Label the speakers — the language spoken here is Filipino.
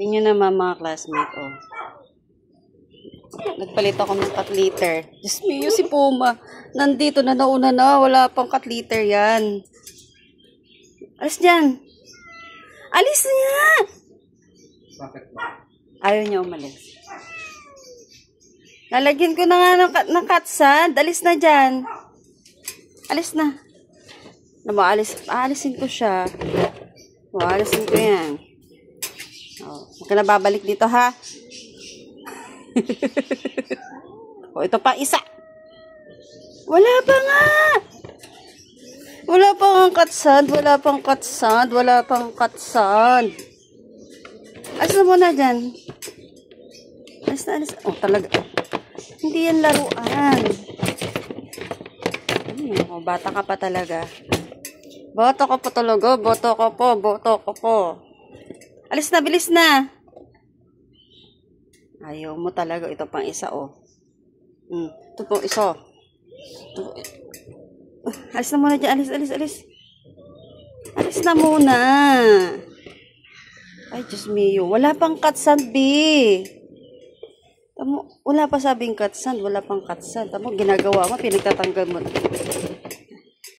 Speaker 1: Tingnan naman mga classmate, oh. Nagpalit ako ng cat litter. Diyos mio, si Puma. Nandito na, nauna na. Wala pang cat litter yan. Alis dyan. Alis niya!
Speaker 2: Bakit ba?
Speaker 1: Ayaw niya umalis. Lalagyan ko na nga ng cat sand. Alis na dyan. Alis na. Aalisin ko siya. Aalisin ko yan. Oh, huwag ka na babalik dito, ha? Oh, ito pa isa. Wala pa nga. Wala pang cat sand. Wala pang cat sand. Wala pang cat sand. Alis na muna dyan. Alis na, alis. Oh, talaga. Hindi yan laruan. Oh, bata ka pa talaga. Boto ko pa talaga. Boto ko po. Boto ko po. Alis na, bilis na. Ayaw mo talaga. Ito pang isa, oh. Ito pang isa. Alis na muna dyan. Alis, alis, alis. Alis na muna. Ay, Diyos mio. Wala pang cat sand, B. Tamo, wala pa sabing cat sand. Wala pang cat sand. Tamo, ginagawa mo. Pinagtatanggal mo.